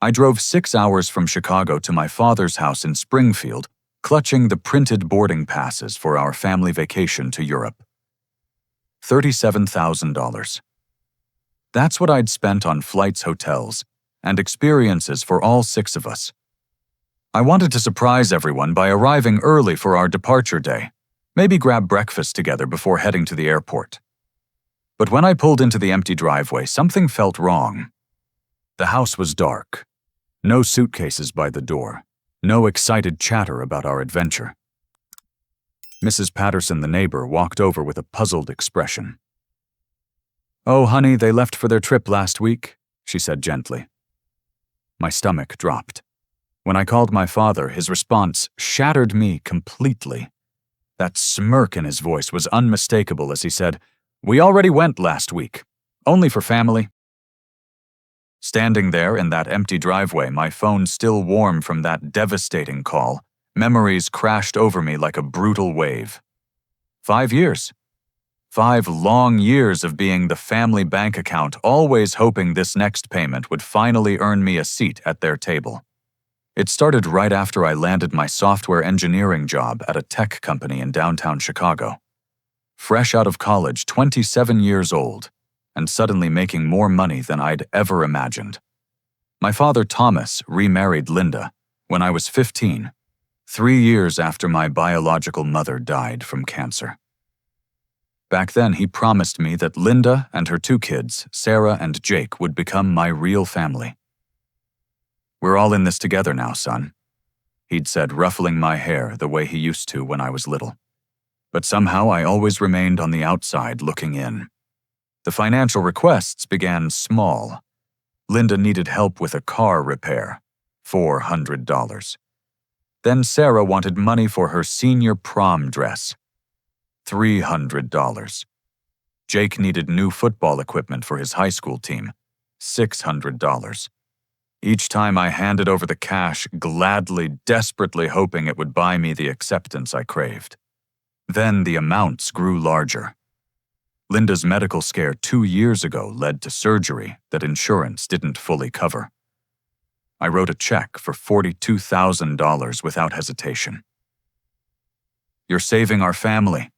I drove 6 hours from Chicago to my father's house in Springfield, clutching the printed boarding passes for our family vacation to Europe. $37,000. That's what I'd spent on flights, hotels, and experiences for all 6 of us. I wanted to surprise everyone by arriving early for our departure day, maybe grab breakfast together before heading to the airport. But when I pulled into the empty driveway, something felt wrong. The house was dark. No suitcases by the door. No excited chatter about our adventure. Mrs. Patterson, the neighbor, walked over with a puzzled expression. "Oh, honey, they left for their trip last week," she said gently. My stomach dropped. When I called my father, his response shattered me completely. That smirk in his voice was unmistakable as he said, "We already went last week. Only for family." Standing there in that empty driveway, my phone still warm from that devastating call, memories crashed over me like a brutal wave. 5 years. 5 long years of being the family bank account, always hoping this next payment would finally earn me a seat at their table. It started right after I landed my software engineering job at a tech company in downtown Chicago. Fresh out of college, 27 years old, and suddenly making more money than I'd ever imagined. My father, Thomas, remarried Linda when I was 15, 3 years after my biological mother died from cancer. Back then, he promised me that Linda and her 2 kids, Sarah and Jake, would become my real family. "We're all in this together now, son," he'd said, ruffling my hair the way he used to when I was little. But somehow I always remained on the outside looking in. The financial requests began small. Linda needed help with a car repair, $400. Then Sarah wanted money for her senior prom dress, $300. Jake needed new football equipment for his high school team, $600. Each time I handed over the cash, gladly, desperately hoping it would buy me the acceptance I craved. Then the amounts grew larger. Linda's medical scare 2 years ago led to surgery that insurance didn't fully cover. I wrote a check for $42,000 without hesitation. "You're saving our family,"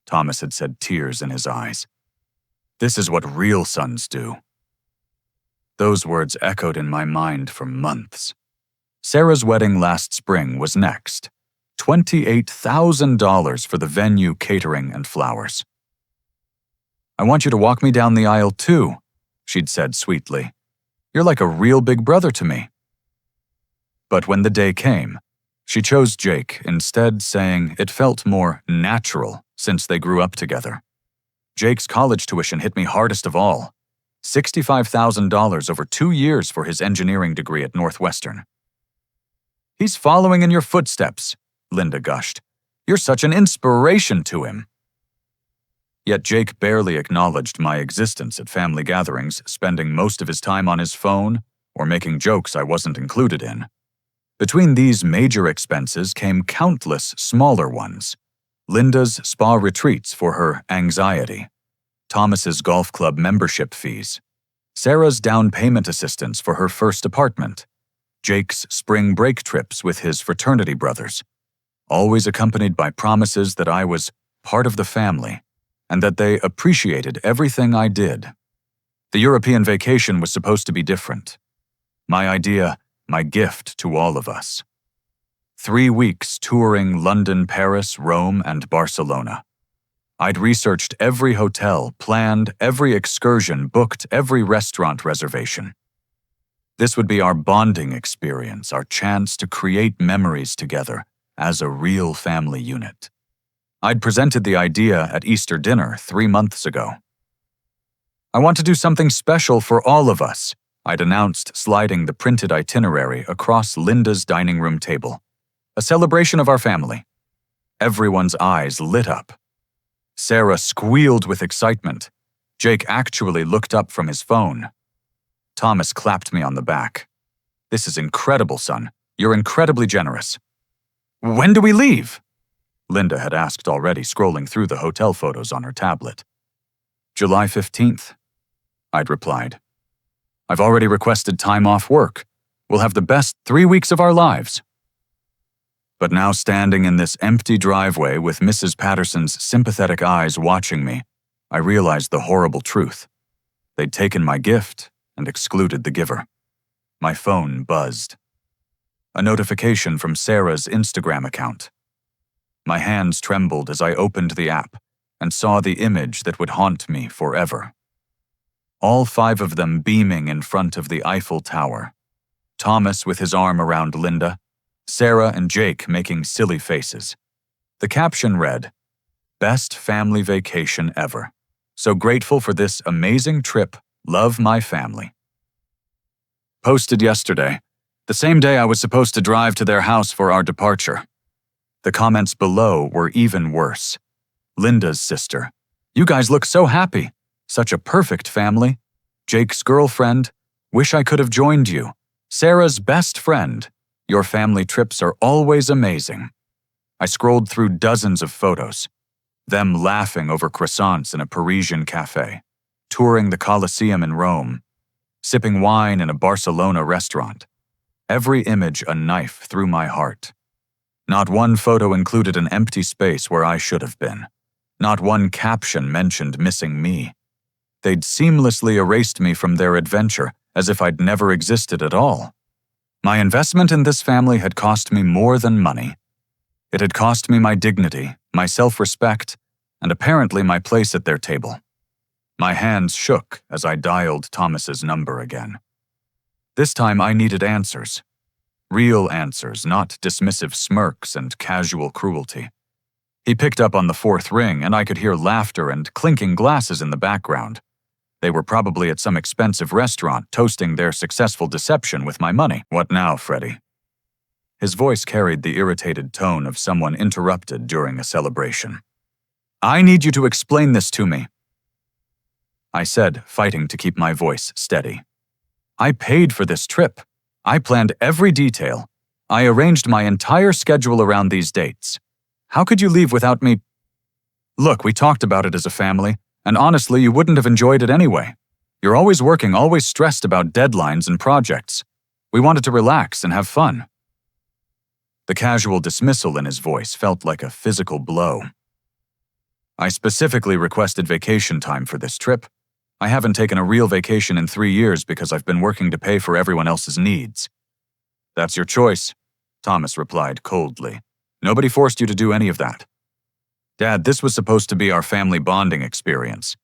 Thomas had said, tears in his eyes. "This is what real sons do." Those words echoed in my mind for months. Sarah's wedding last spring was next. $28,000 for the venue, catering, and flowers. "I want you to walk me down the aisle too," she'd said sweetly. "You're like a real big brother to me." But when the day came, she chose Jake instead, saying it felt more natural since they grew up together. Jake's college tuition hit me hardest of all. $65,000 over 2 years for his engineering degree at Northwestern. "He's following in your footsteps," Linda gushed. "You're such an inspiration to him." Yet Jake barely acknowledged my existence at family gatherings, spending most of his time on his phone or making jokes I wasn't included in. Between these major expenses came countless smaller ones. Linda's spa retreats for her anxiety, Thomas's golf club membership fees, Sarah's down payment assistance for her first apartment, Jake's spring break trips with his fraternity brothers, always accompanied by promises that I was part of the family and that they appreciated everything I did. The European vacation was supposed to be different. My idea, my gift to all of us. 3 weeks touring London, Paris, Rome, and Barcelona. I'd researched every hotel, planned every excursion, booked every restaurant reservation. This would be our bonding experience, our chance to create memories together as a real family unit. I'd presented the idea at Easter dinner 3 months ago. "I want to do something special for all of us," I'd announced, sliding the printed itinerary across Linda's dining room table. "A celebration of our family." Everyone's eyes lit up. Sarah squealed with excitement. Jake actually looked up from his phone. Thomas clapped me on the back. "This is incredible, son. You're incredibly generous." "When do we leave?" Linda had asked already, scrolling through the hotel photos on her tablet. "July 15th, I'd replied. "I've already requested time off work. We'll have the best 3 weeks of our lives." But now, standing in this empty driveway with Mrs. Patterson's sympathetic eyes watching me, I realized the horrible truth. They'd taken my gift and excluded the giver. My phone buzzed. A notification from Sarah's Instagram account. My hands trembled as I opened the app and saw the image that would haunt me forever. All 5 of them beaming in front of the Eiffel Tower. Thomas with his arm around Linda, Sarah and Jake making silly faces. The caption read, "Best family vacation ever. So grateful for this amazing trip. Love my family." Posted yesterday, the same day I was supposed to drive to their house for our departure. The comments below were even worse. Linda's sister, "You guys look so happy. Such a perfect family." Jake's girlfriend, "Wish I could have joined you." Sarah's best friend, "Your family trips are always amazing." I scrolled through dozens of photos. Them laughing over croissants in a Parisian cafe, touring the Colosseum in Rome, sipping wine in a Barcelona restaurant. Every image a knife through my heart. Not one photo included an empty space where I should have been. Not one caption mentioned missing me. They'd seamlessly erased me from their adventure as if I'd never existed at all. My investment in this family had cost me more than money. It had cost me my dignity, my self-respect, and apparently my place at their table. My hands shook as I dialed Thomas's number again. This time I needed answers. Real answers, not dismissive smirks and casual cruelty. He picked up on the 4th ring, and I could hear laughter and clinking glasses in the background. They were probably at some expensive restaurant toasting their successful deception with my money. "What now, Freddie?" His voice carried the irritated tone of someone interrupted during a celebration. "I need you to explain this to me," I said, fighting to keep my voice steady. "I paid for this trip. I planned every detail. I arranged my entire schedule around these dates. How could you leave without me? Look, we talked about it as a family, and honestly, you wouldn't have enjoyed it anyway. You're always working, always stressed about deadlines and projects. We wanted to relax and have fun." The casual dismissal in his voice felt like a physical blow. "I specifically requested vacation time for this trip. I haven't taken a real vacation in 3 years because I've been working to pay for everyone else's needs." "That's your choice," Thomas replied coldly. "Nobody forced you to do any of that. Dad, this was supposed to be our family bonding experience.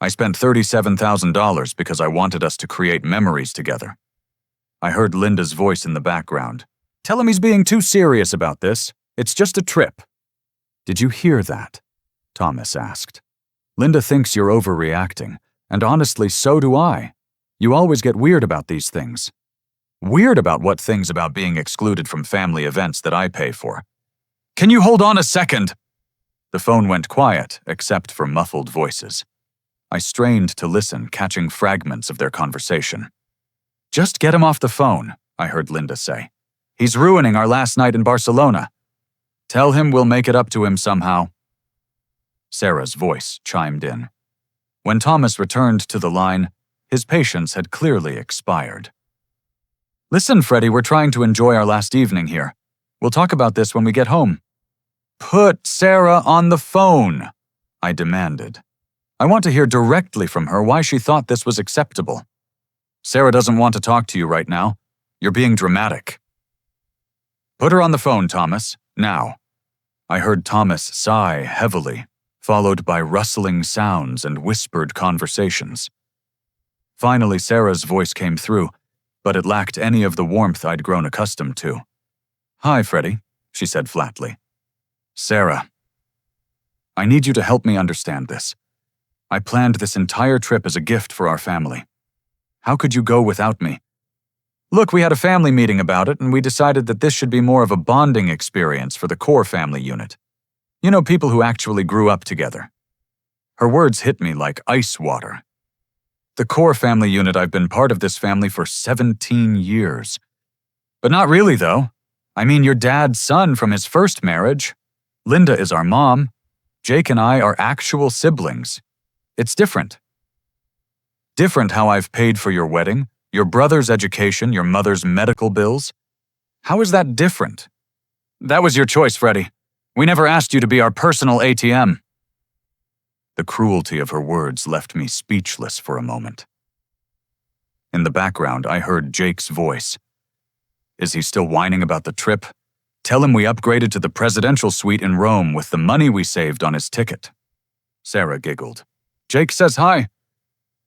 I spent $37,000 because I wanted us to create memories together." I heard Linda's voice in the background. "Tell him he's being too serious about this. It's just a trip." "Did you hear that?" Thomas asked. "Linda thinks you're overreacting, and honestly, so do I. You always get weird about these things." "Weird about what things about being excluded from family events that I pay for?" "Can you hold on a second?" The phone went quiet, except for muffled voices. I strained to listen, catching fragments of their conversation. "Just get him off the phone," I heard Linda say. "He's ruining our last night in Barcelona. Tell him we'll make it up to him somehow." Sarah's voice chimed in. When Thomas returned to the line, his patience had clearly expired. "Listen, Freddie, we're trying to enjoy our last evening here. We'll talk about this when we get home." "Put Sarah on the phone," I demanded. "I want to hear directly from her why she thought this was acceptable." "Sarah doesn't want to talk to you right now. You're being dramatic." "Put her on the phone, Thomas, now." I heard Thomas sigh heavily, followed by rustling sounds and whispered conversations. Finally, Sarah's voice came through, but it lacked any of the warmth I'd grown accustomed to. "Hi, Freddie," she said flatly. "Sarah, I need you to help me understand this. I planned this entire trip as a gift for our family. How could you go without me? Look, we had a family meeting about it, and we decided that this should be more of a bonding experience for the core family unit. You know, people who actually grew up together." Her words hit me like ice water. The core family unit, I've been part of this family for 17 years. But not really, though. I mean, your dad's son from his first marriage. Linda is our mom. Jake and I are actual siblings. It's different. Different how I've paid for your wedding, Your brother's education, your mother's medical bills? How is that different? That was your choice, Freddie. We never asked you to be our personal ATM. The cruelty of her words left me speechless for a moment. In the background, I heard Jake's voice. Is he still whining about the trip? Tell him we upgraded to the presidential suite in Rome with the money we saved on his ticket. Sarah giggled. Jake says hi.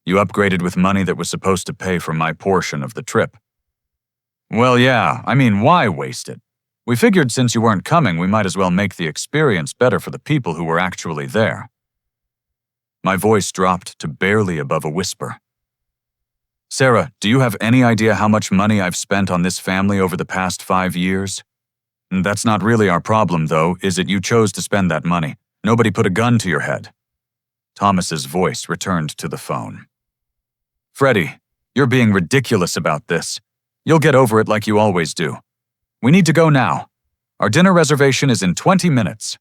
You upgraded with money that was supposed to pay for my portion of the trip. Well, yeah, I mean, why waste it? We figured since you weren't coming, we might as well make the experience better for the people who were actually there. My voice dropped to barely above a whisper. Sarah, do you have any idea how much money I've spent on this family over the past 5 years? That's not really our problem, though, is it? You chose to spend that money. Nobody put a gun to your head. Thomas's voice returned to the phone. Freddie, you're being ridiculous about this. You'll get over it like you always do. We need to go now. Our dinner reservation is in 20 minutes.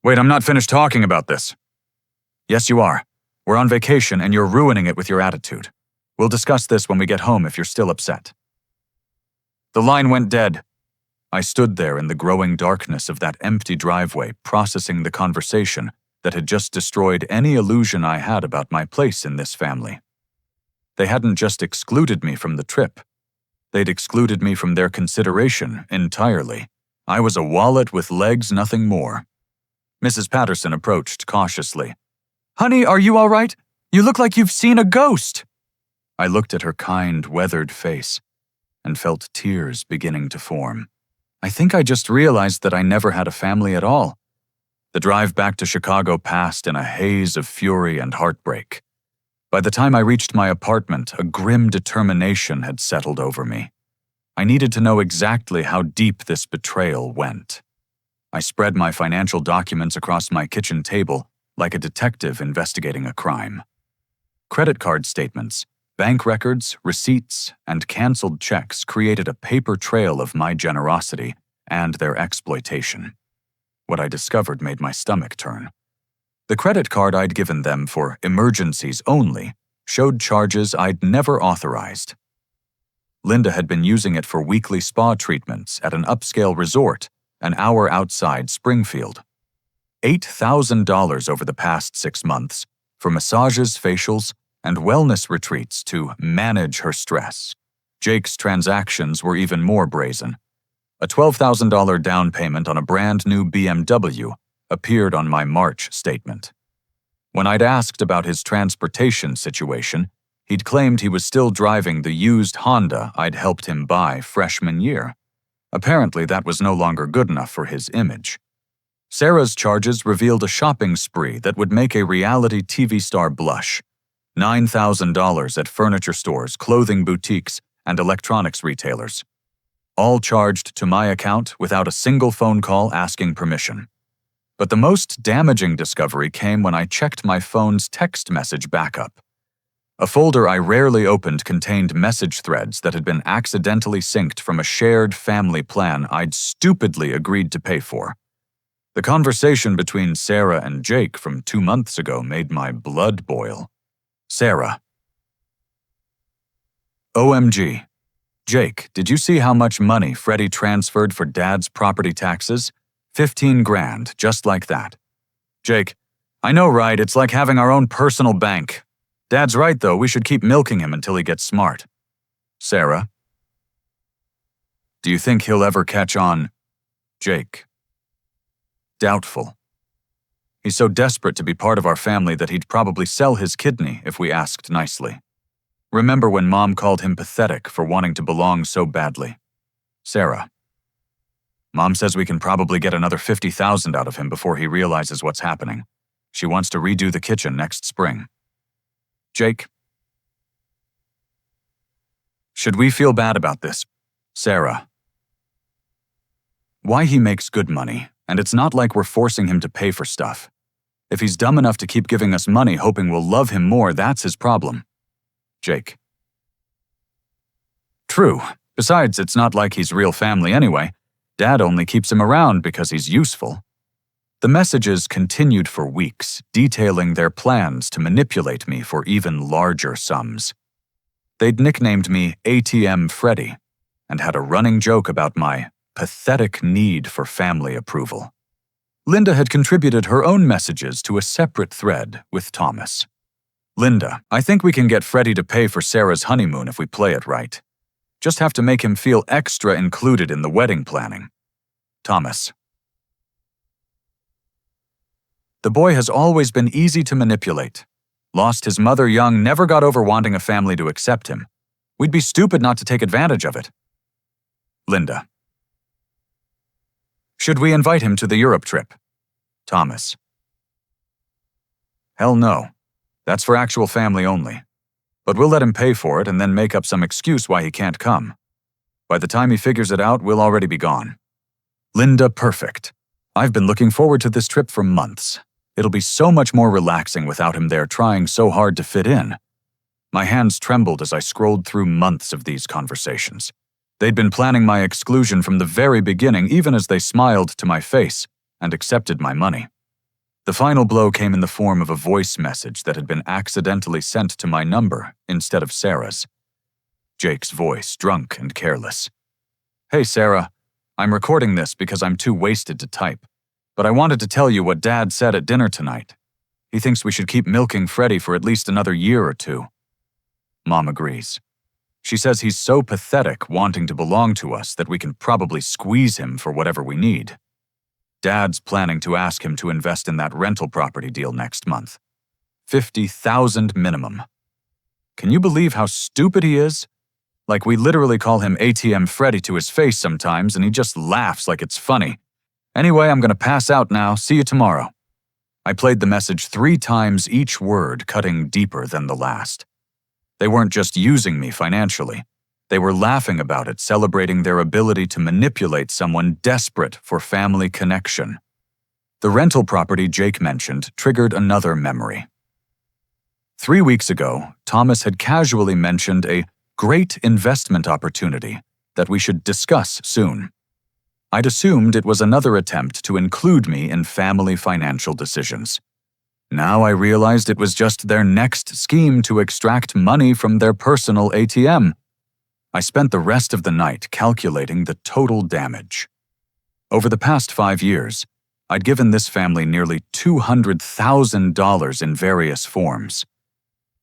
Wait, I'm not finished talking about this. Yes, you are. We're on vacation and you're ruining it with your attitude. We'll discuss this when we get home if you're still upset. The line went dead. I stood there in the growing darkness of that empty driveway, processing the conversation that had just destroyed any illusion I had about my place in this family. They hadn't just excluded me from the trip. They'd excluded me from their consideration entirely. I was a wallet with legs, nothing more. Mrs. Patterson approached cautiously. Honey, are you all right? You look like you've seen a ghost. I looked at her kind, weathered face and felt tears beginning to form. I think I just realized that I never had a family at all. The drive back to Chicago passed in a haze of fury and heartbreak. By the time I reached my apartment, a grim determination had settled over me. I needed to know exactly how deep this betrayal went. I spread my financial documents across my kitchen table like a detective investigating a crime. Credit card statements, bank records, receipts, and canceled checks created a paper trail of my generosity and their exploitation. What I discovered made my stomach turn. The credit card I'd given them for emergencies only showed charges I'd never authorized. Linda had been using it for weekly spa treatments at an upscale resort an hour outside Springfield. $8,000 over the past 6 months for massages, facials, and wellness retreats to manage her stress. Jake's transactions were even more brazen. A $12,000 down payment on a brand new BMW appeared on my March statement. When I'd asked about his transportation situation, he'd claimed he was still driving the used Honda I'd helped him buy freshman year. Apparently, that was no longer good enough for his image. Sarah's charges revealed a shopping spree that would make a reality TV star blush. $9,000 at furniture stores, clothing boutiques, and electronics retailers. All charged to my account without a single phone call asking permission. But the most damaging discovery came when I checked my phone's text message backup. A folder I rarely opened contained message threads that had been accidentally synced from a shared family plan I'd stupidly agreed to pay for. The conversation between Sarah and Jake from 2 months ago made my blood boil. Sarah. OMG. Jake, did you see how much money Freddie transferred for Dad's property taxes? 15 grand, just like that. Jake, I know, right? It's like having our own personal bank. Dad's right, though. We should keep milking him until he gets smart. Sarah. Do you think he'll ever catch on? Jake. Doubtful. He's so desperate to be part of our family that he'd probably sell his kidney if we asked nicely. Remember when Mom called him pathetic for wanting to belong so badly? Sarah. Mom says we can probably get another $50,000 out of him before he realizes what's happening. She wants to redo the kitchen next spring. Jake. Should we feel bad about this? Sarah. Why, he makes good money, and it's not like we're forcing him to pay for stuff. If he's dumb enough to keep giving us money hoping we'll love him more, that's his problem. Jake. True. Besides, it's not like he's real family anyway. Dad only keeps him around because he's useful. The messages continued for weeks, detailing their plans to manipulate me for even larger sums. They'd nicknamed me ATM Freddy and had a running joke about my pathetic need for family approval. Linda had contributed her own messages to a separate thread with Thomas. Linda, I think we can get Freddy to pay for Sarah's honeymoon if we play it right. Just have to make him feel extra included in the wedding planning. Thomas. The boy has always been easy to manipulate. Lost his mother young, never got over wanting a family to accept him. We'd be stupid not to take advantage of it. Linda. Should we invite him to the Europe trip? Thomas. Hell no. That's for actual family only. But we'll let him pay for it and then make up some excuse why he can't come. By the time he figures it out, we'll already be gone. Linda, perfect. I've been looking forward to this trip for months. It'll be so much more relaxing without him there trying so hard to fit in. My hands trembled as I scrolled through months of these conversations. They'd been planning my exclusion from the very beginning, even as they smiled to my face and accepted my money. The final blow came in the form of a voice message that had been accidentally sent to my number instead of Sarah's. Jake's voice, drunk and careless. Hey, Sarah. I'm recording this because I'm too wasted to type. But I wanted to tell you what Dad said at dinner tonight. He thinks we should keep milking Freddy for at least another year or two. Mom agrees. She says he's so pathetic wanting to belong to us that we can probably squeeze him for whatever we need. Dad's planning to ask him to invest in that rental property deal next month. $50,000 minimum. Can you believe how stupid he is? Like, we literally call him ATM Freddy to his face sometimes and he just laughs like it's funny. Anyway, I'm gonna pass out now. See you tomorrow. I played the message 3 times, each word cutting deeper than the last. They weren't just using me financially. They were laughing about it, celebrating their ability to manipulate someone desperate for family connection. The rental property Jake mentioned triggered another memory. 3 weeks ago, Thomas had casually mentioned a great investment opportunity that we should discuss soon. I'd assumed it was another attempt to include me in family financial decisions. Now I realized it was just their next scheme to extract money from their personal ATM. I spent the rest of the night calculating the total damage. Over the past 5 years, I'd given this family nearly $200,000 in various forms.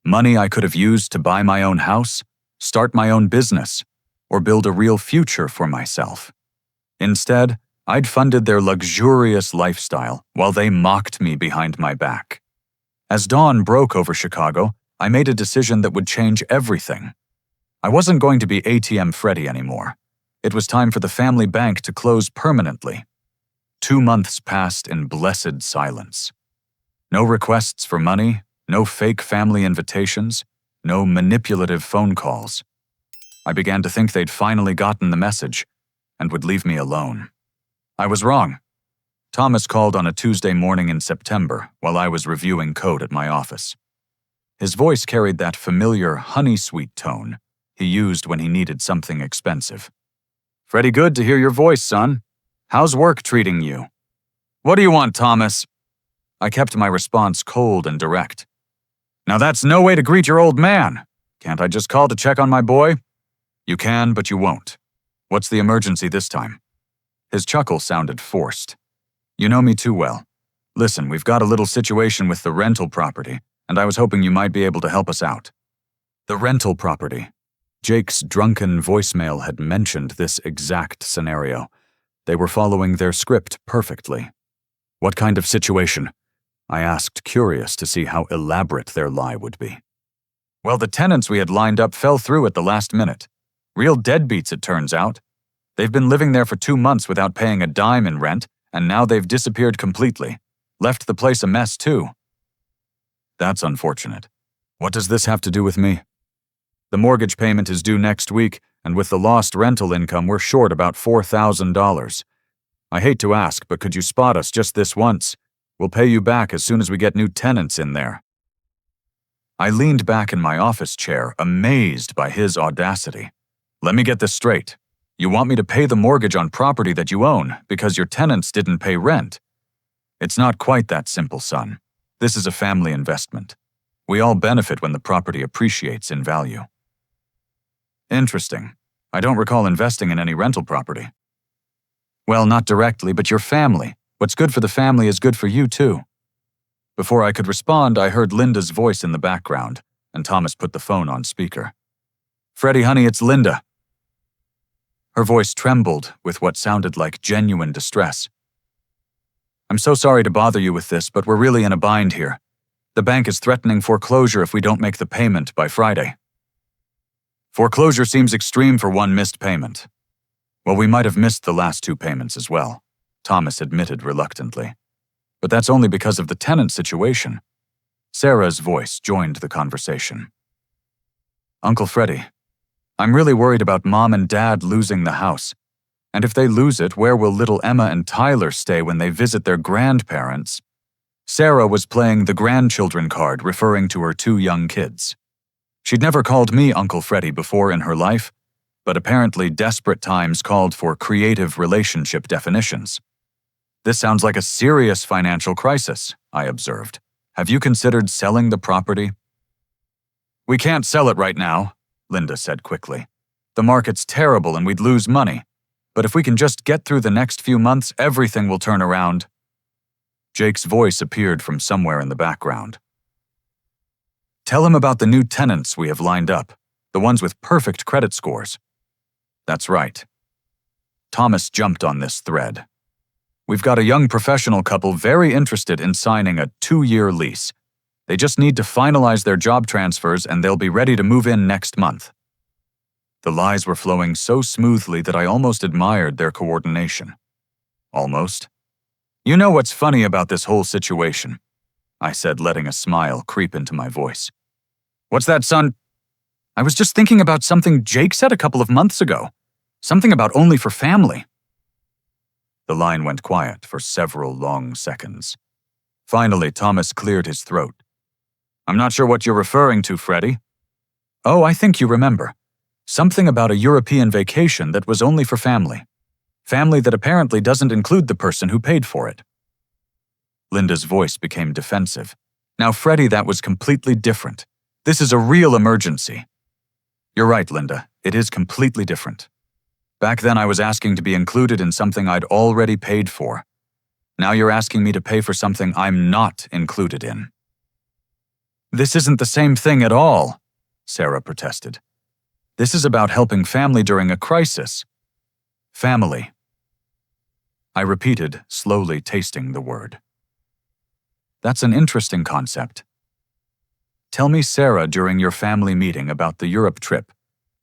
Money I could have used to buy my own house, start my own business, or build a real future for myself. Instead, I'd funded their luxurious lifestyle while they mocked me behind my back. As dawn broke over Chicago, I made a decision that would change everything. I wasn't going to be ATM Freddy anymore. It was time for the family bank to close permanently. 2 months passed in blessed silence. No requests for money, no fake family invitations, no manipulative phone calls. I began to think they'd finally gotten the message and would leave me alone. I was wrong. Thomas called on a Tuesday morning in September while I was reviewing code at my office. His voice carried that familiar honey-sweet tone he used when he needed something expensive. "Pretty good to hear your voice, son. How's work treating you?" "What do you want, Thomas?" I kept my response cold and direct. "Now that's no way to greet your old man. Can't I just call to check on my boy?" "You can, but you won't. What's the emergency this time?" His chuckle sounded forced. "You know me too well. Listen, we've got a little situation with the rental property, and I was hoping you might be able to help us out." The rental property. Jake's drunken voicemail had mentioned this exact scenario. They were following their script perfectly. "What kind of situation?" I asked, curious to see how elaborate their lie would be. "Well, the tenants we had lined up fell through at the last minute. Real deadbeats, it turns out. They've been living there for 2 months without paying a dime in rent, and now they've disappeared completely. Left the place a mess, too." "That's unfortunate. What does this have to do with me?" "The mortgage payment is due next week, and with the lost rental income, we're short about $4,000. I hate to ask, but could you spot us just this once? We'll pay you back as soon as we get new tenants in there." I leaned back in my office chair, amazed by his audacity. "Let me get this straight. You want me to pay the mortgage on property that you own because your tenants didn't pay rent? It's not quite that simple, son. This is a family investment. We all benefit when the property appreciates in value." Interesting. I don't recall investing in any rental property. Well, not directly, but your family. What's good for the family is good for you, too. Before I could respond, I heard Linda's voice in the background, and Thomas put the phone on speaker. Freddie, honey, it's Linda. Her voice trembled with what sounded like genuine distress. I'm so sorry to bother you with this, but we're really in a bind here. The bank is threatening foreclosure if we don't make the payment by Friday. Foreclosure seems extreme for one missed payment. Well, we might have missed the last 2 payments as well, Thomas admitted reluctantly. But that's only because of the tenant situation. Sarah's voice joined the conversation. Uncle Freddie, I'm really worried about Mom and Dad losing the house. And if they lose it, where will little Emma and Tyler stay when they visit their grandparents? Sarah was playing the grandchildren card, referring to her 2 young kids. She'd never called me Uncle Freddie before in her life, but apparently desperate times called for creative relationship definitions. This sounds like a serious financial crisis, I observed. Have you considered selling the property? We can't sell it right now, Linda said quickly. The market's terrible and we'd lose money. But if we can just get through the next few months, everything will turn around. Jake's voice appeared from somewhere in the background. Tell him about the new tenants we have lined up, the ones with perfect credit scores. That's right. Thomas jumped on this thread. We've got a young professional couple very interested in signing a 2-year lease. They just need to finalize their job transfers and they'll be ready to move in next month. The lies were flowing so smoothly that I almost admired their coordination. Almost. You know what's funny about this whole situation? I said, letting a smile creep into my voice. What's that, son? I was just thinking about something Jake said a couple of months ago. Something about only for family. The line went quiet for several long seconds. Finally, Thomas cleared his throat. I'm not sure what you're referring to, Freddie. Oh, I think you remember. Something about a European vacation that was only for family. Family that apparently doesn't include the person who paid for it. Linda's voice became defensive. Now, Freddie, that was completely different. This is a real emergency. You're right, Linda. It is completely different. Back then I was asking to be included in something I'd already paid for. Now you're asking me to pay for something I'm not included in. This isn't the same thing at all, Sarah protested. This is about helping family during a crisis. Family. I repeated, slowly tasting the word. That's an interesting concept. Tell me, Sarah, during your family meeting about the Europe trip,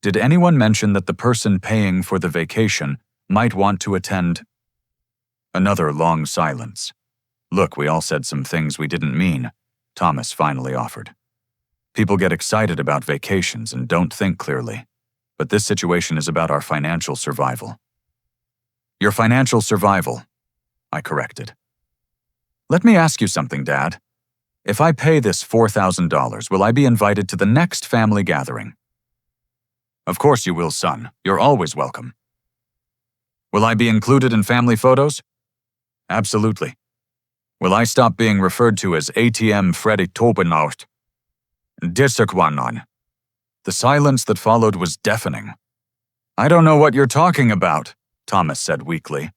did anyone mention that the person paying for the vacation might want to attend? Another long silence. Look, we all said some things we didn't mean, Thomas finally offered. People get excited about vacations and don't think clearly, but this situation is about our financial survival. Your financial survival, I corrected. Let me ask you something, Dad. If I pay this $4,000, will I be invited to the next family gathering? Of course you will, son. You're always welcome. Will I be included in family photos? Absolutely. Will I stop being referred to as ATM Freddie Tobenaut? Disakwanon. The silence that followed was deafening. I don't know what you're talking about, Thomas said weakly.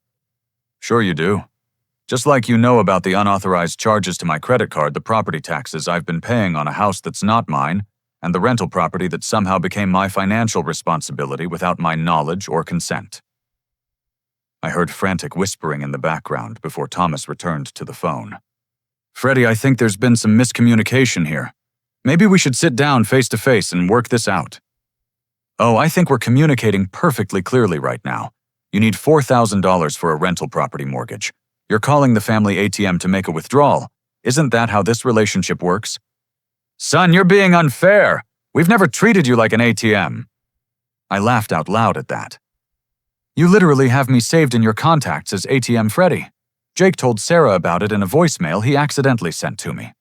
Sure you do. Just like you know about the unauthorized charges to my credit card, the property taxes I've been paying on a house that's not mine, and the rental property that somehow became my financial responsibility without my knowledge or consent. I heard frantic whispering in the background before Thomas returned to the phone. Freddie, I think there's been some miscommunication here. Maybe we should sit down face to face and work this out. Oh, I think we're communicating perfectly clearly right now. You need $4,000 for a rental property mortgage. You're calling the family ATM to make a withdrawal. Isn't that how this relationship works? Son, you're being unfair. We've never treated you like an ATM. I laughed out loud at that. You literally have me saved in your contacts as ATM Freddie. Jake told Sarah about it in a voicemail he accidentally sent to me.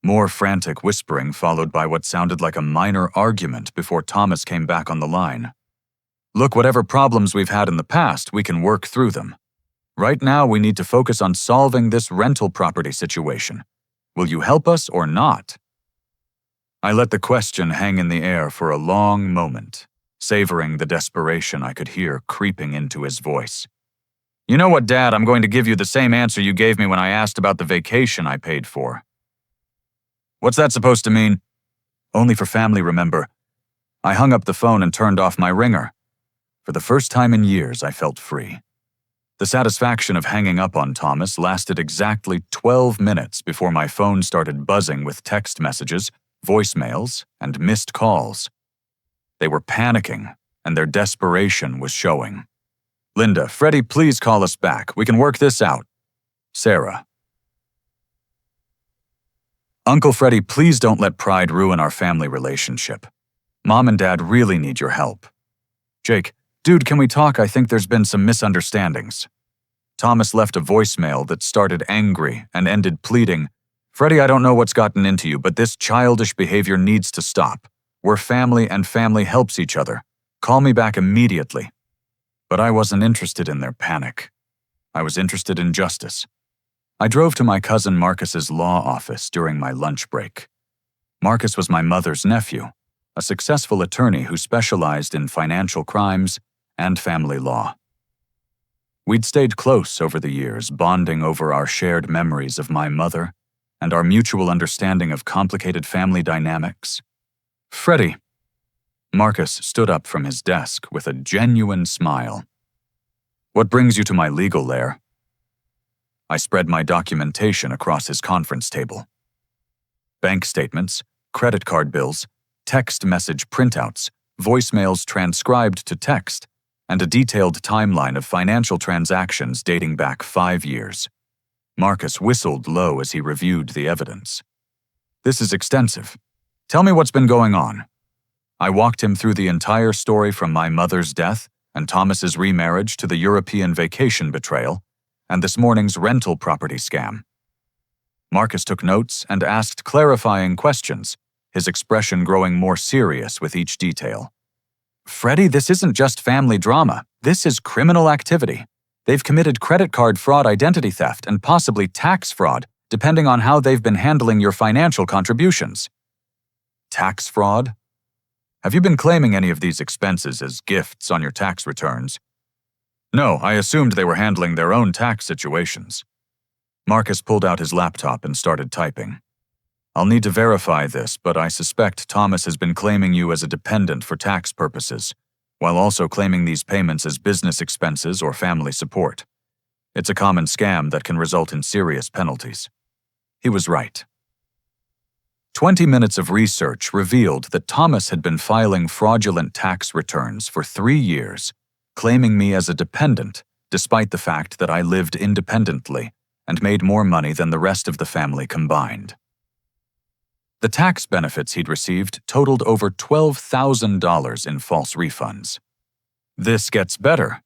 More frantic whispering followed by what sounded like a minor argument before Thomas came back on the line. Look, whatever problems we've had in the past, we can work through them. Right now, we need to focus on solving this rental property situation. Will you help us or not? I let the question hang in the air for a long moment, savoring the desperation I could hear creeping into his voice. "You know what, Dad? I'm going to give you the same answer you gave me when I asked about the vacation I paid for." "What's that supposed to mean?" "Only for family, remember." I hung up the phone and turned off my ringer. For the first time in years, I felt free. The satisfaction of hanging up on Thomas lasted exactly 12 minutes before my phone started buzzing with text messages, voicemails, and missed calls. They were panicking, and their desperation was showing. "Linda, Freddie, please call us back. We can work this out." Sarah. "Uncle Freddie, please don't let pride ruin our family relationship. Mom and Dad really need your help." Jake, "Dude, can we talk? I think there's been some misunderstandings." Thomas left a voicemail that started angry and ended pleading, "Freddie, I don't know what's gotten into you, but this childish behavior needs to stop. We're family and family helps each other. Call me back immediately." But I wasn't interested in their panic. I was interested in justice. I drove to my cousin Marcus's law office during my lunch break. Marcus was my mother's nephew, a successful attorney who specialized in financial crimes and family law. We'd stayed close over the years, bonding over our shared memories of my mother and our mutual understanding of complicated family dynamics. "Freddie." Marcus stood up from his desk with a genuine smile. "What brings you to my legal lair?" I spread my documentation across his conference table. Bank statements, credit card bills, text message printouts, voicemails transcribed to text, and a detailed timeline of financial transactions dating back 5 years. Marcus whistled low as he reviewed the evidence. "This is extensive. Tell me what's been going on." I walked him through the entire story from my mother's death and Thomas's remarriage to the European vacation betrayal and this morning's rental property scam. Marcus took notes and asked clarifying questions, his expression growing more serious with each detail. "Freddie, this isn't just family drama. This is criminal activity. They've committed credit card fraud, identity theft, and possibly tax fraud, depending on how they've been handling your financial contributions." "Tax fraud? Have you been claiming any of these expenses as gifts on your tax returns?" "No, I assumed they were handling their own tax situations." Marcus pulled out his laptop and started typing. "I'll need to verify this, but I suspect Thomas has been claiming you as a dependent for tax purposes, while also claiming these payments as business expenses or family support. It's a common scam that can result in serious penalties." He was right. 20 minutes of research revealed that Thomas had been filing fraudulent tax returns for 3 years, claiming me as a dependent, despite the fact that I lived independently and made more money than the rest of the family combined. The tax benefits he'd received totaled over $12,000 in false refunds. "This gets better."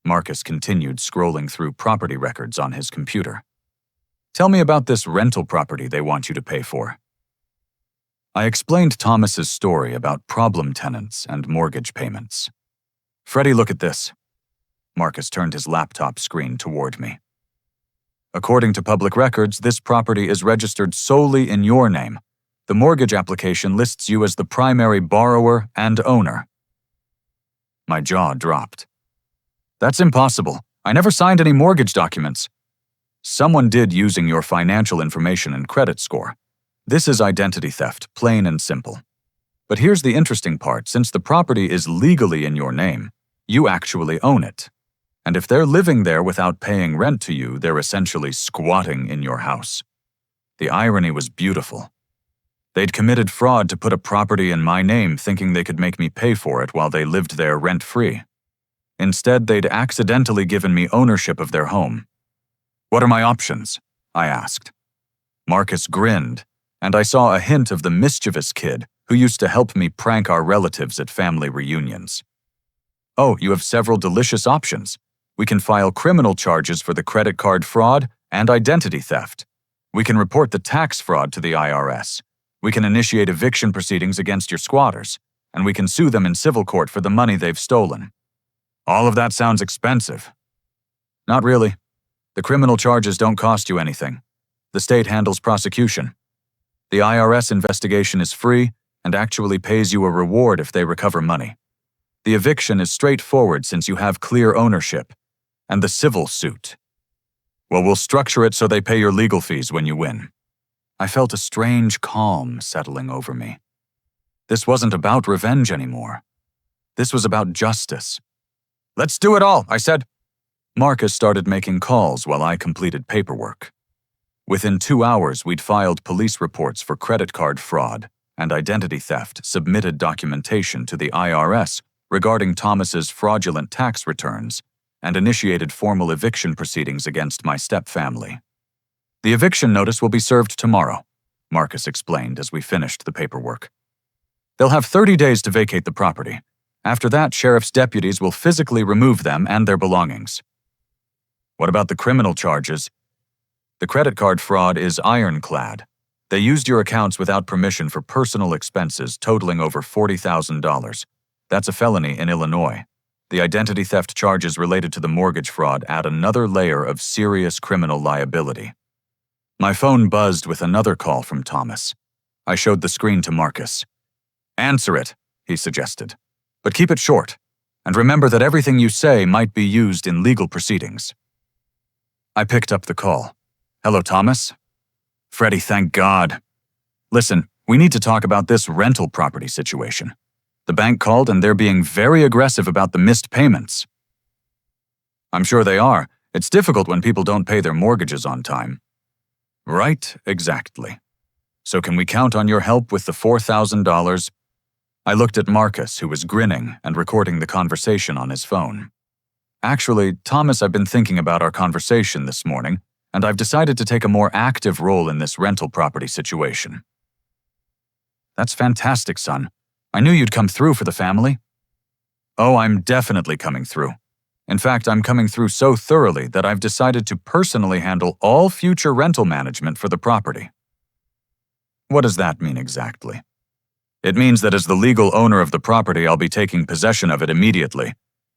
Marcus continued scrolling through property records on his computer. "Tell me about this rental property they want you to pay for." I explained Thomas's story about problem tenants and mortgage payments. "Freddie, look at this." Marcus turned his laptop screen toward me. "According to public records, this property is registered solely in your name. The mortgage application lists you as the primary borrower and owner." My jaw dropped. "That's impossible. I never signed any mortgage documents." "Someone did using your financial information and credit score. This is identity theft, plain and simple. But here's the interesting part. Since the property is legally in your name, you actually own it. And if they're living there without paying rent to you, they're essentially squatting in your house." The irony was beautiful. They'd committed fraud to put a property in my name thinking they could make me pay for it while they lived there rent-free. Instead, they'd accidentally given me ownership of their home. "What are my options?" I asked. Marcus grinned, and I saw a hint of the mischievous kid who used to help me prank our relatives at family reunions. "Oh, you have several delicious options. We can file criminal charges for the credit card fraud and identity theft. We can report the tax fraud to the IRS. We can initiate eviction proceedings against your squatters, and we can sue them in civil court for the money they've stolen." "All of that sounds expensive." "Not really. The criminal charges don't cost you anything. The state handles prosecution. The IRS investigation is free and actually pays you a reward if they recover money. The eviction is straightforward since you have clear ownership. And the civil suit. Well, we'll structure it so they pay your legal fees when you win. I felt a strange calm settling over me. This wasn't about revenge anymore. This was about justice. Let's do it all, I said. Marcus started making calls while I completed paperwork. Within 2 hours, we'd filed police reports for credit card fraud and identity theft, submitted documentation to the IRS regarding Thomas's fraudulent tax returns, and initiated formal eviction proceedings against my stepfamily. The eviction notice will be served tomorrow, Marcus explained as we finished the paperwork. They'll have 30 days to vacate the property. After that, sheriff's deputies will physically remove them and their belongings. What about the criminal charges? The credit card fraud is ironclad. They used your accounts without permission for personal expenses totaling over $40,000. That's a felony in Illinois. The identity theft charges related to the mortgage fraud add another layer of serious criminal liability. My phone buzzed with another call from Thomas. I showed the screen to Marcus. Answer it, he suggested. But keep it short, and remember that everything you say might be used in legal proceedings. I picked up the call. Hello, Thomas? Freddie, thank God. Listen, we need to talk about this rental property situation. The bank called and they're being very aggressive about the missed payments. I'm sure they are. It's difficult when people don't pay their mortgages on time. Right, exactly. So can we count on your help with the $4,000? I looked at Marcus, who was grinning and recording the conversation on his phone. Actually, Thomas, I've been thinking about our conversation this morning, and I've decided to take a more active role in this rental property situation. That's fantastic, son. I knew you'd come through for the family. Oh, I'm definitely coming through. In fact, I'm coming through so thoroughly that I've decided to personally handle all future rental management for the property. What does that mean exactly? It means that as the legal owner of the property, I'll be taking possession of it immediately.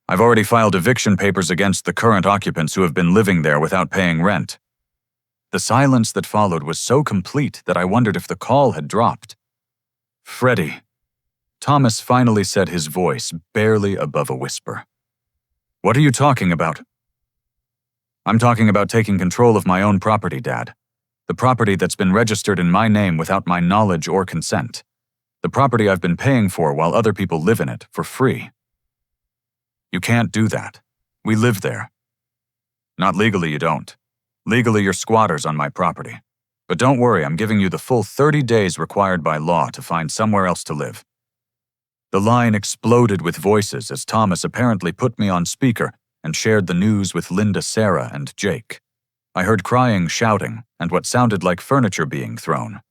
I've already filed eviction papers against the current occupants who have been living there without paying rent. The silence that followed was so complete that I wondered if the call had dropped. Freddie. Thomas finally said, his voice barely above a whisper. What are you talking about? I'm talking about taking control of my own property, Dad. The property that's been registered in my name without my knowledge or consent. The property I've been paying for while other people live in it for free. You can't do that. We live there. Not legally, you don't. Legally, you're squatters on my property. But don't worry, I'm giving you the full 30 days required by law to find somewhere else to live. The line exploded with voices as Thomas apparently put me on speaker and shared the news with Linda, Sarah, and Jake. I heard crying, shouting, and what sounded like furniture being thrown.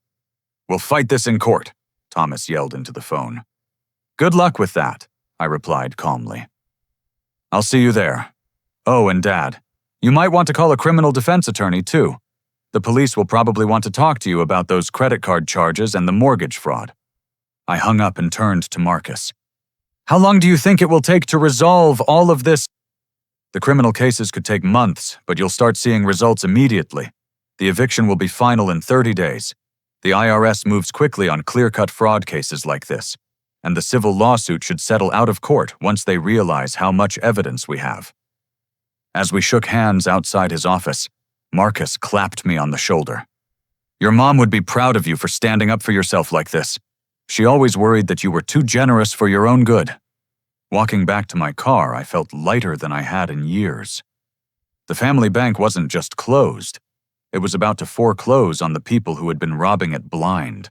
We'll fight this in court, Thomas yelled into the phone. Good luck with that, I replied calmly. I'll see you there. Oh, and Dad, you might want to call a criminal defense attorney too. The police will probably want to talk to you about those credit card charges and the mortgage fraud. I hung up and turned to Marcus. How long do you think it will take to resolve all of this? The criminal cases could take months, but you'll start seeing results immediately. The eviction will be final in 30 days. The IRS moves quickly on clear-cut fraud cases like this, and the civil lawsuit should settle out of court once they realize how much evidence we have. As we shook hands outside his office, Marcus clapped me on the shoulder. Your mom would be proud of you for standing up for yourself like this. She always worried that you were too generous for your own good. Walking back to my car, I felt lighter than I had in years. The family bank wasn't just closed. It was about to foreclose on the people who had been robbing it blind.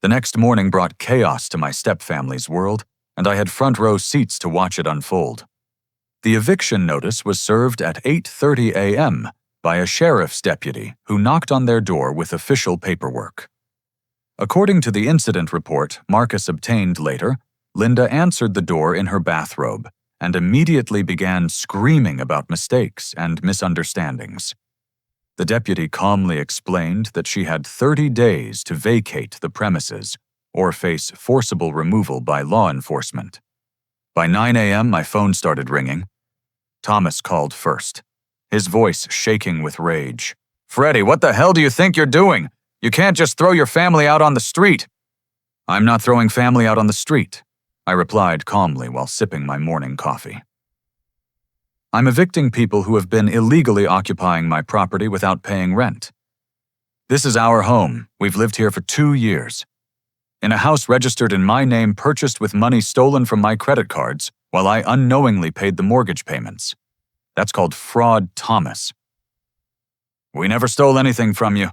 The next morning brought chaos to my stepfamily's world, and I had front-row seats to watch it unfold. The eviction notice was served at 8:30 a.m. by a sheriff's deputy who knocked on their door with official paperwork. According to the incident report Marcus obtained later, Linda answered the door in her bathrobe and immediately began screaming about mistakes and misunderstandings. The deputy calmly explained that she had 30 days to vacate the premises or face forcible removal by law enforcement. By 9 a.m., my phone started ringing. Thomas called first, his voice shaking with rage. Freddie, what the hell do you think you're doing? You can't just throw your family out on the street. I'm not throwing family out on the street. I replied calmly while sipping my morning coffee. I'm evicting people who have been illegally occupying my property without paying rent. This is our home. We've lived here for 2 years. In a house registered in my name purchased with money stolen from my credit cards while I unknowingly paid the mortgage payments. That's called fraud, Thomas. We never stole anything from you.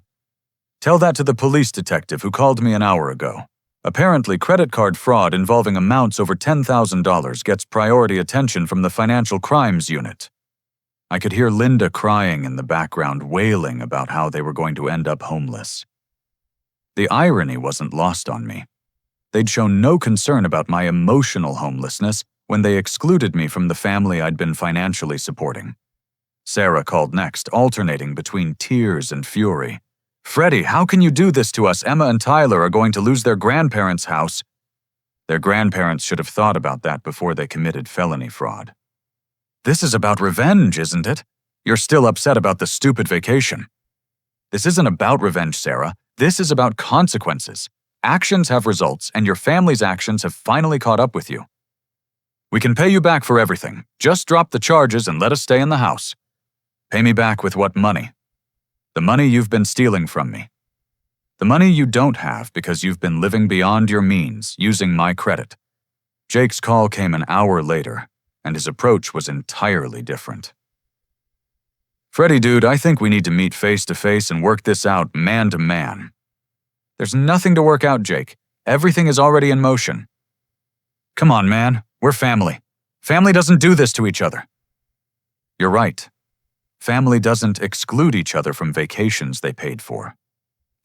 Tell that to the police detective who called me an hour ago. Apparently, credit card fraud involving amounts over $10,000 gets priority attention from the Financial Crimes Unit. I could hear Linda crying in the background, wailing about how they were going to end up homeless. The irony wasn't lost on me. They'd shown no concern about my emotional homelessness when they excluded me from the family I'd been financially supporting. Sarah called next, alternating between tears and fury. Freddie, how can you do this to us? Emma and Tyler are going to lose their grandparents' house. Their grandparents should have thought about that before they committed felony fraud. This is about revenge, isn't it? You're still upset about the stupid vacation. This isn't about revenge, Sarah. This is about consequences. Actions have results, and your family's actions have finally caught up with you. We can pay you back for everything. Just drop the charges and let us stay in the house. Pay me back with what money? The money you've been stealing from me. The money you don't have because you've been living beyond your means, using my credit. Jake's call came an hour later, and his approach was entirely different. Freddie, dude, I think we need to meet face to face and work this out man to man. There's nothing to work out, Jake. Everything is already in motion. Come on, man. We're family. Family doesn't do this to each other. You're right. Family doesn't exclude each other from vacations they paid for.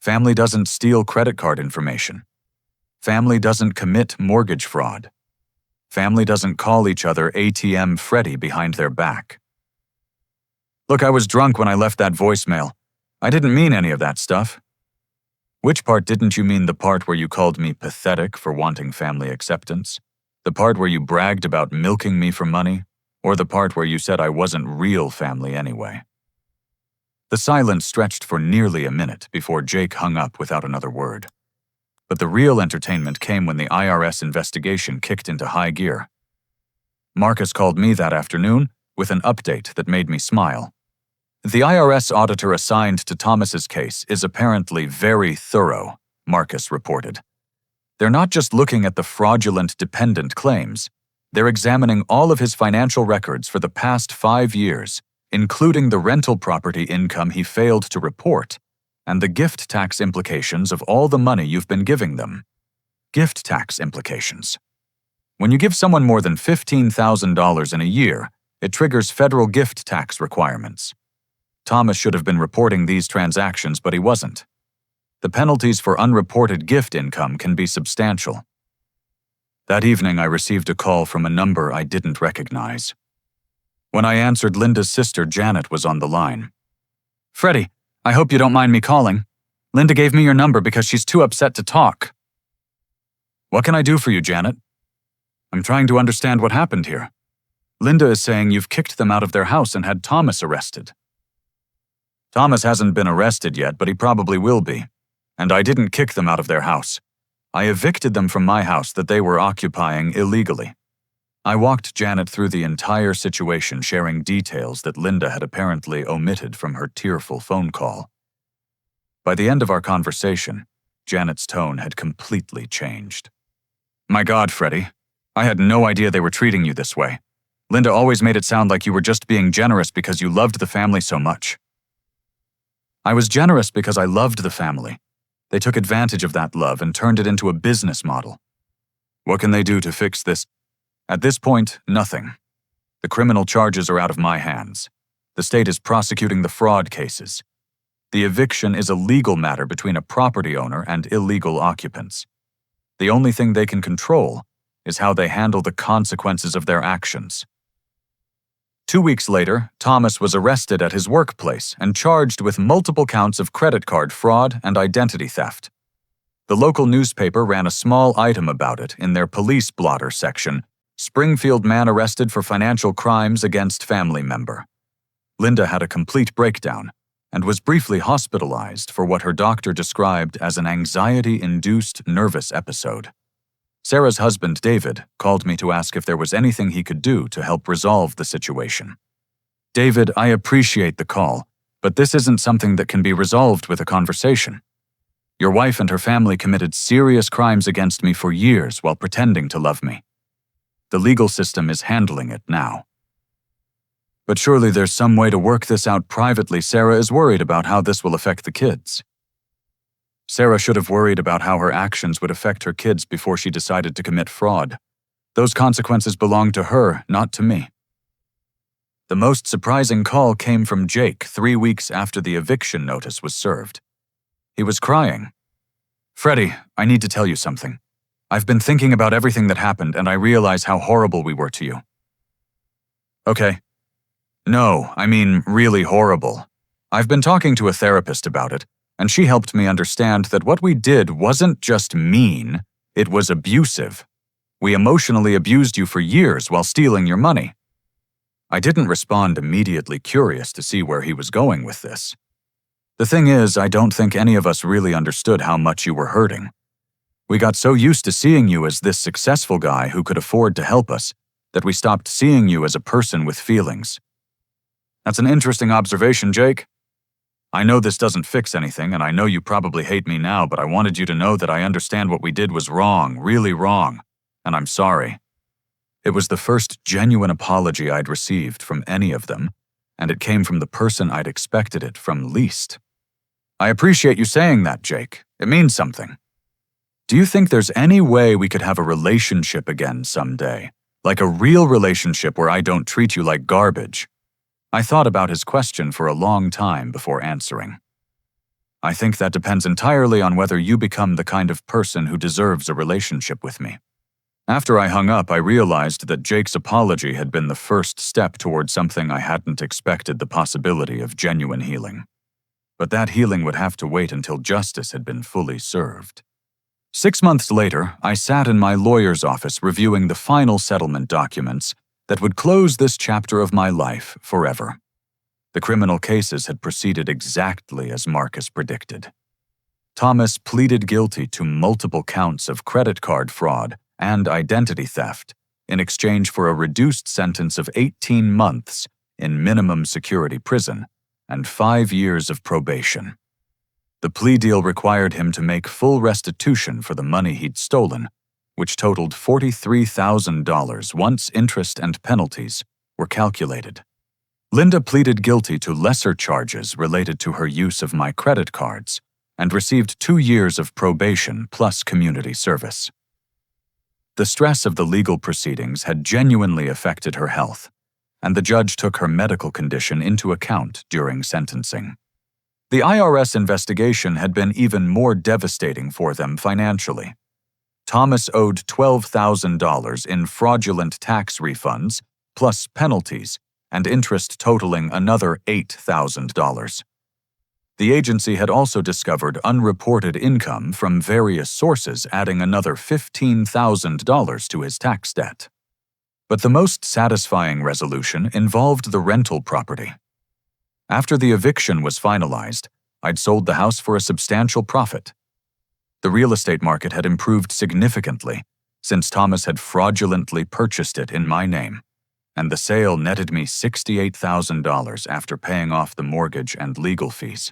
Family doesn't steal credit card information. Family doesn't commit mortgage fraud. Family doesn't call each other ATM Freddy behind their back. Look, I was drunk when I left that voicemail. I didn't mean any of that stuff. Which part didn't you mean? The part where you called me pathetic for wanting family acceptance? The part where you bragged about milking me for money? Or the part where you said I wasn't real family anyway? The silence stretched for nearly a minute before Jake hung up without another word. But the real entertainment came when the IRS investigation kicked into high gear. Marcus called me that afternoon with an update that made me smile. The IRS auditor assigned to Thomas's case is apparently very thorough, Marcus reported. They're not just looking at the fraudulent dependent claims. They're examining all of his financial records for the past 5 years, including the rental property income he failed to report, and the gift tax implications of all the money you've been giving them. Gift tax implications. When you give someone more than $15,000 in a year, it triggers federal gift tax requirements. Thomas should have been reporting these transactions, but he wasn't. The penalties for unreported gift income can be substantial. That evening, I received a call from a number I didn't recognize. When I answered, Linda's sister, Janet, was on the line. Freddie, I hope you don't mind me calling. Linda gave me your number because she's too upset to talk. What can I do for you, Janet? I'm trying to understand what happened here. Linda is saying you've kicked them out of their house and had Thomas arrested. Thomas hasn't been arrested yet, but he probably will be. And I didn't kick them out of their house. I evicted them from my house that they were occupying illegally. I walked Janet through the entire situation, sharing details that Linda had apparently omitted from her tearful phone call. By the end of our conversation, Janet's tone had completely changed. My God, Freddie, I had no idea they were treating you this way. Linda always made it sound like you were just being generous because you loved the family so much. I was generous because I loved the family. They took advantage of that love and turned it into a business model. What can they do to fix this? At this point, nothing. The criminal charges are out of my hands. The state is prosecuting the fraud cases. The eviction is a legal matter between a property owner and illegal occupants. The only thing they can control is how they handle the consequences of their actions. 2 weeks later, Thomas was arrested at his workplace and charged with multiple counts of credit card fraud and identity theft. The local newspaper ran a small item about it in their police blotter section. Springfield man arrested for financial crimes against family member. Linda had a complete breakdown and was briefly hospitalized for what her doctor described as an anxiety-induced nervous episode. Sarah's husband, David, called me to ask if there was anything he could do to help resolve the situation. David, I appreciate the call, but this isn't something that can be resolved with a conversation. Your wife and her family committed serious crimes against me for years while pretending to love me. The legal system is handling it now. But surely there's some way to work this out privately. Sarah is worried about how this will affect the kids. Sarah should have worried about how her actions would affect her kids before she decided to commit fraud. Those consequences belong to her, not to me. The most surprising call came from Jake 3 weeks after the eviction notice was served. He was crying. Freddie, I need to tell you something. I've been thinking about everything that happened and I realize how horrible we were to you. Okay. No, I mean really horrible. I've been talking to a therapist about it, and she helped me understand that what we did wasn't just mean, it was abusive. We emotionally abused you for years while stealing your money. I didn't respond immediately, curious to see where he was going with this. The thing is, I don't think any of us really understood how much you were hurting. We got so used to seeing you as this successful guy who could afford to help us that we stopped seeing you as a person with feelings. That's an interesting observation, Jake. I know this doesn't fix anything, and I know you probably hate me now, but I wanted you to know that I understand what we did was wrong, really wrong, and I'm sorry. It was the first genuine apology I'd received from any of them, and it came from the person I'd expected it from least. I appreciate you saying that, Jake. It means something. Do you think there's any way we could have a relationship again someday? Like a real relationship where I don't treat you like garbage? I thought about his question for a long time before answering. I think that depends entirely on whether you become the kind of person who deserves a relationship with me. After I hung up, I realized that Jake's apology had been the first step toward something I hadn't expected the possibility of genuine healing. But that healing would have to wait until justice had been fully served. 6 months later, I sat in my lawyer's office reviewing the final settlement documents that would close this chapter of my life forever. The criminal cases had proceeded exactly as Marcus predicted. Thomas pleaded guilty to multiple counts of credit card fraud and identity theft in exchange for a reduced sentence of 18 months in minimum security prison and 5 years of probation. The plea deal required him to make full restitution for the money he'd stolen, which totaled $43,000 once interest and penalties were calculated. Linda pleaded guilty to lesser charges related to her use of my credit cards and received 2 years of probation plus community service. The stress of the legal proceedings had genuinely affected her health, and the judge took her medical condition into account during sentencing. The IRS investigation had been even more devastating for them financially. Thomas owed $12,000 in fraudulent tax refunds, plus penalties, and interest totaling another $8,000. The agency had also discovered unreported income from various sources, adding another $15,000 to his tax debt. But the most satisfying resolution involved the rental property. After the eviction was finalized, I'd sold the house for a substantial profit. The real estate market had improved significantly since Thomas had fraudulently purchased it in my name, and the sale netted me $68,000 after paying off the mortgage and legal fees.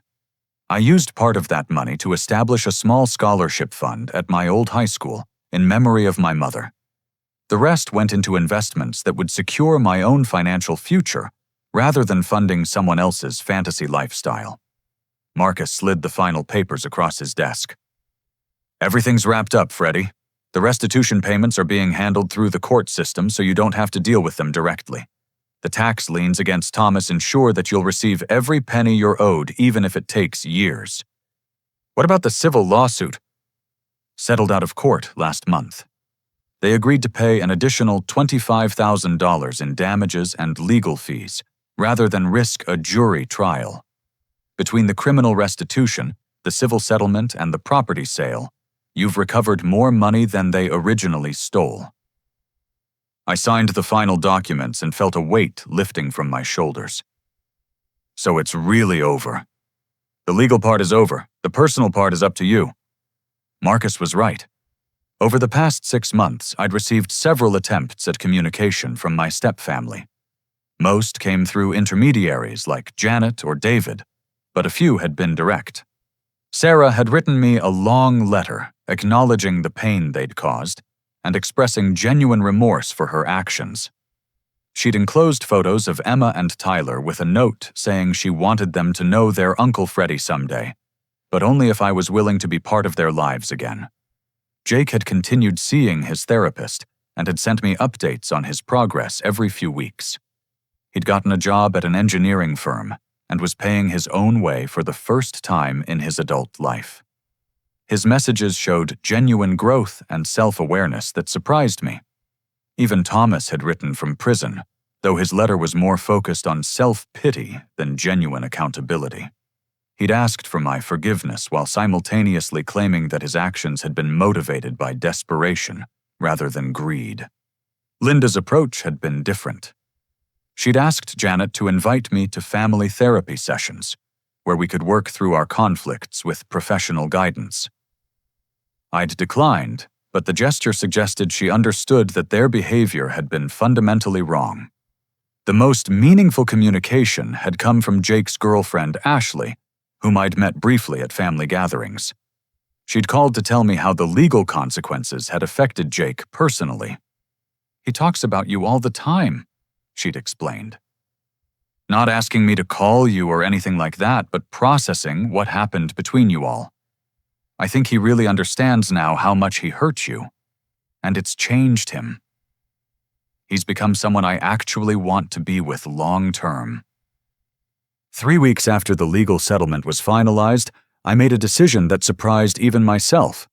I used part of that money to establish a small scholarship fund at my old high school in memory of my mother. The rest went into investments that would secure my own financial future rather than funding someone else's fantasy lifestyle. Marcus slid the final papers across his desk. Everything's wrapped up, Freddie. The restitution payments are being handled through the court system so you don't have to deal with them directly. The tax liens against Thomas ensure that you'll receive every penny you're owed, even if it takes years. What about the civil lawsuit? Settled out of court last month. They agreed to pay an additional $25,000 in damages and legal fees, rather than risk a jury trial. Between the criminal restitution, the civil settlement, and the property sale, you've recovered more money than they originally stole. I signed the final documents and felt a weight lifting from my shoulders. So it's really over. The legal part is over. The personal part is up to you. Marcus was right. Over the past 6 months, I'd received several attempts at communication from my stepfamily. Most came through intermediaries like Janet or David, but a few had been direct. Sarah had written me a long letter acknowledging the pain they'd caused and expressing genuine remorse for her actions. She'd enclosed photos of Emma and Tyler with a note saying she wanted them to know their Uncle Freddie someday, but only if I was willing to be part of their lives again. Jake had continued seeing his therapist and had sent me updates on his progress every few weeks. He'd gotten a job at an engineering firm and was paying his own way for the first time in his adult life. His messages showed genuine growth and self-awareness that surprised me. Even Thomas had written from prison, though his letter was more focused on self-pity than genuine accountability. He'd asked for my forgiveness while simultaneously claiming that his actions had been motivated by desperation rather than greed. Linda's approach had been different. She'd asked Janet to invite me to family therapy sessions, where we could work through our conflicts with professional guidance. I'd declined, but the gesture suggested she understood that their behavior had been fundamentally wrong. The most meaningful communication had come from Jake's girlfriend, Ashley, whom I'd met briefly at family gatherings. She'd called to tell me how the legal consequences had affected Jake personally. "He talks about you all the time," she'd explained. "Not asking me to call you or anything like that, but processing what happened between you all. I think he really understands now how much he hurt you, and it's changed him. He's become someone I actually want to be with long-term." 3 weeks after the legal settlement was finalized, I made a decision that surprised even myself.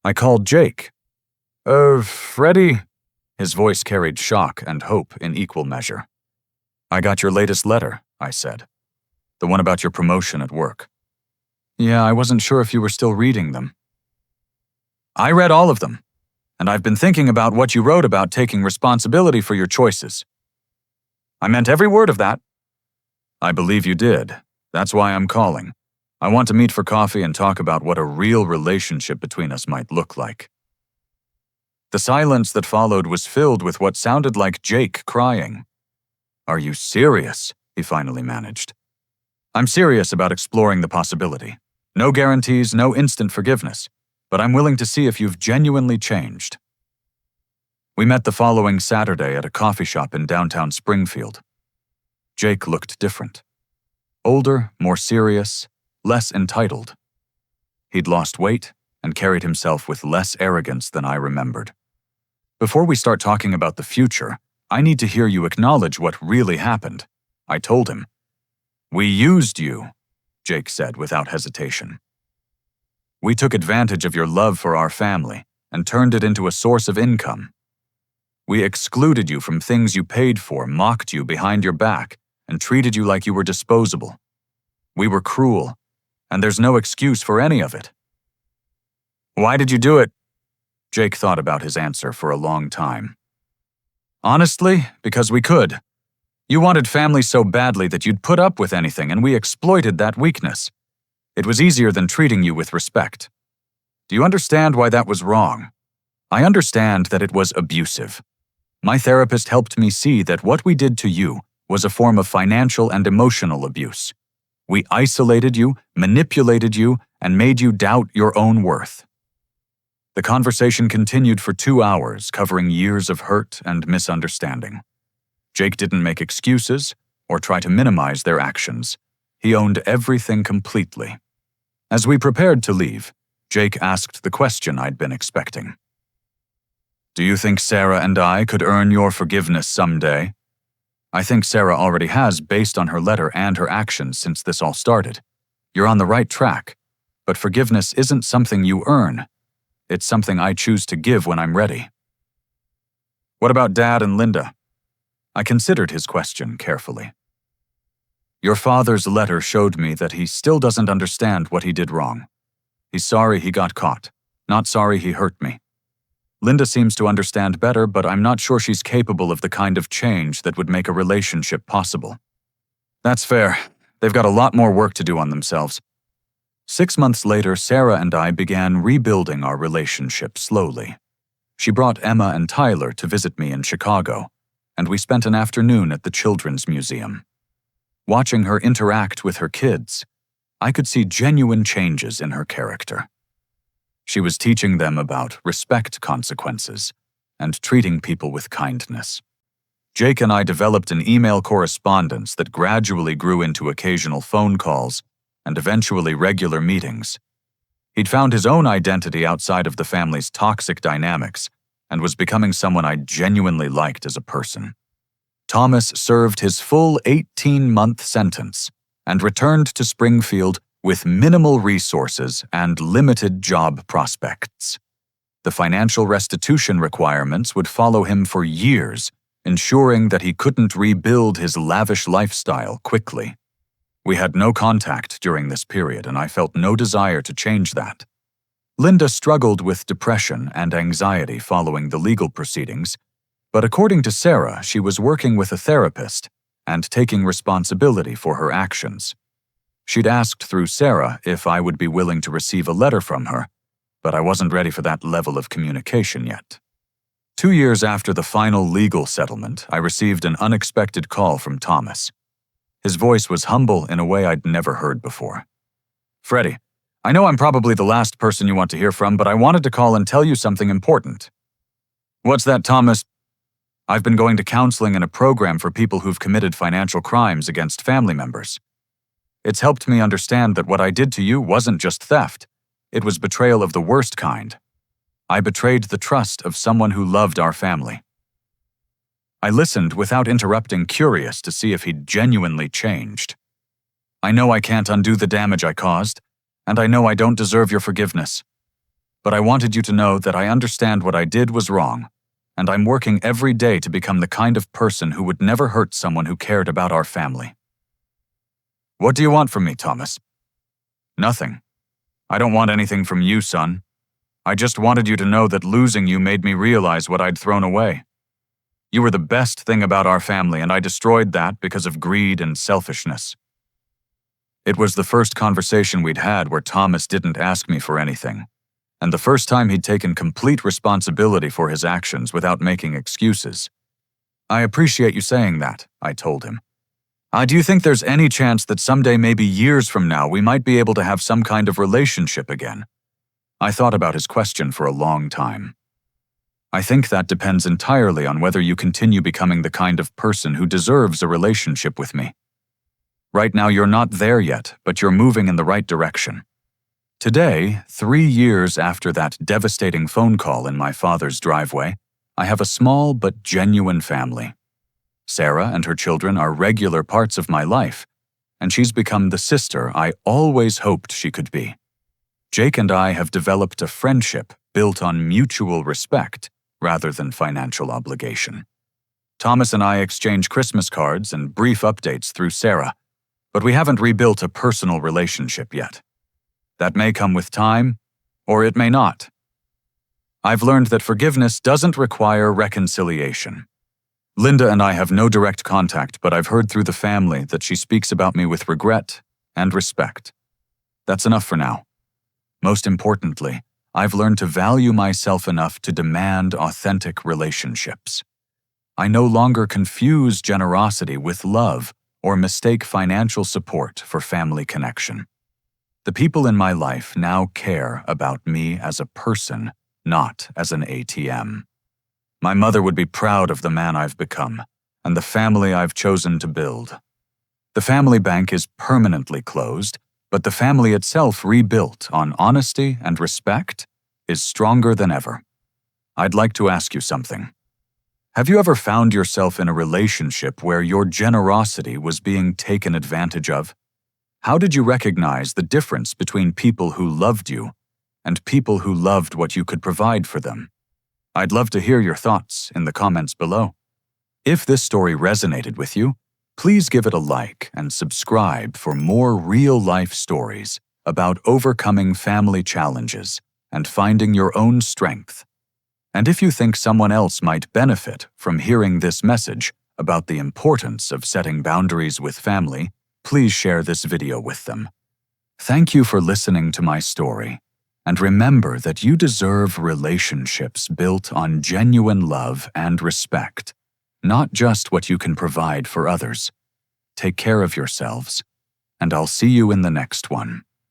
I called Jake. Freddie?" His voice carried shock and hope in equal measure. "I got your latest letter," I said. "The one about your promotion at work." "Yeah, I wasn't sure if you were still reading them." "I read all of them, and I've been thinking about what you wrote about taking responsibility for your choices. I meant every word of that." "I believe you did. That's why I'm calling. I want to meet for coffee and talk about what a real relationship between us might look like." The silence that followed was filled with what sounded like Jake crying. "Are you serious?" he finally managed. "I'm serious about exploring the possibility. No guarantees, no instant forgiveness, but I'm willing to see if you've genuinely changed." We met the following Saturday at a coffee shop in downtown Springfield. Jake looked different. Older, more serious, less entitled. He'd lost weight and carried himself with less arrogance than I remembered. "Before we start talking about the future, I need to hear you acknowledge what really happened," I told him. "We used you," Jake said without hesitation. "We took advantage of your love for our family and turned it into a source of income. We excluded you from things you paid for, mocked you behind your back, and treated you like you were disposable. We were cruel, and there's no excuse for any of it." "Why did you do it?" Jake thought about his answer for a long time. "Honestly, because we could. You wanted family so badly that you'd put up with anything, and we exploited that weakness. It was easier than treating you with respect. Do you understand why that was wrong? I understand that it was abusive. My therapist helped me see that what we did to you was a form of financial and emotional abuse. We isolated you, manipulated you, and made you doubt your own worth." The conversation continued for 2 hours, covering years of hurt and misunderstanding. Jake didn't make excuses or try to minimize their actions. He owned everything completely. As we prepared to leave, Jake asked the question I'd been expecting. "Do you think Sarah and I could earn your forgiveness someday?" "I think Sarah already has based on her letter and her actions since this all started. You're on the right track, but forgiveness isn't something you earn. It's something I choose to give when I'm ready." "What about Dad and Linda?" I considered his question carefully. "Your father's letter showed me that he still doesn't understand what he did wrong. He's sorry he got caught, not sorry he hurt me. Linda seems to understand better, but I'm not sure she's capable of the kind of change that would make a relationship possible." "That's fair. They've got a lot more work to do on themselves." 6 months later, Sarah and I began rebuilding our relationship slowly. She brought Emma and Tyler to visit me in Chicago, and we spent an afternoon at the Children's Museum. Watching her interact with her kids, I could see genuine changes in her character. She was teaching them about respect consequences and treating people with kindness. Jake and I developed an email correspondence that gradually grew into occasional phone calls and eventually regular meetings. He'd found his own identity outside of the family's toxic dynamics and was becoming someone I genuinely liked as a person. Thomas served his full 18-month sentence and returned to Springfield with minimal resources and limited job prospects. The financial restitution requirements would follow him for years, ensuring that he couldn't rebuild his lavish lifestyle quickly. We had no contact during this period, and I felt no desire to change that. Linda struggled with depression and anxiety following the legal proceedings, but according to Sarah, she was working with a therapist and taking responsibility for her actions. She'd asked through Sarah if I would be willing to receive a letter from her, but I wasn't ready for that level of communication yet. 2 years after the final legal settlement, I received an unexpected call from Thomas. His voice was humble in a way I'd never heard before. "Freddie, I know I'm probably the last person you want to hear from, but I wanted to call and tell you something important." "What's that, Thomas?" "I've been going to counseling and a program for people who've committed financial crimes against family members. It's helped me understand that what I did to you wasn't just theft. It was betrayal of the worst kind. I betrayed the trust of someone who loved our family." I listened without interrupting, curious to see if he'd genuinely changed. "I know I can't undo the damage I caused, and I know I don't deserve your forgiveness. But I wanted you to know that I understand what I did was wrong, and I'm working every day to become the kind of person who would never hurt someone who cared about our family." "What do you want from me, Thomas?" "Nothing. I don't want anything from you, son. I just wanted you to know that losing you made me realize what I'd thrown away. You were the best thing about our family, and I destroyed that because of greed and selfishness." It was the first conversation we'd had where Thomas didn't ask me for anything, and the first time he'd taken complete responsibility for his actions without making excuses. "I appreciate you saying that," I told him. Do you think there's any chance that someday, maybe years from now, we might be able to have some kind of relationship again?" I thought about his question for a long time. "I think that depends entirely on whether you continue becoming the kind of person who deserves a relationship with me. Right now you're not there yet, but you're moving in the right direction." Today, 3 years after that devastating phone call in my father's driveway, I have a small but genuine family. Sarah and her children are regular parts of my life, and she's become the sister I always hoped she could be. Jake and I have developed a friendship built on mutual respect rather than financial obligation. Thomas and I exchange Christmas cards and brief updates through Sarah, but we haven't rebuilt a personal relationship yet. That may come with time, or it may not. I've learned that forgiveness doesn't require reconciliation. Linda and I have no direct contact, but I've heard through the family that she speaks about me with regret and respect. That's enough for now. Most importantly, I've learned to value myself enough to demand authentic relationships. I no longer confuse generosity with love or mistake financial support for family connection. The people in my life now care about me as a person, not as an ATM. My mother would be proud of the man I've become and the family I've chosen to build. The family bank is permanently closed, but the family itself, rebuilt on honesty and respect, is stronger than ever. I'd like to ask you something. Have you ever found yourself in a relationship where your generosity was being taken advantage of? How did you recognize the difference between people who loved you and people who loved what you could provide for them? I'd love to hear your thoughts in the comments below. If this story resonated with you, please give it a like and subscribe for more real-life stories about overcoming family challenges and finding your own strength. And if you think someone else might benefit from hearing this message about the importance of setting boundaries with family, please share this video with them. Thank you for listening to my story, and remember that you deserve relationships built on genuine love and respect, not just what you can provide for others. Take care of yourselves, and I'll see you in the next one.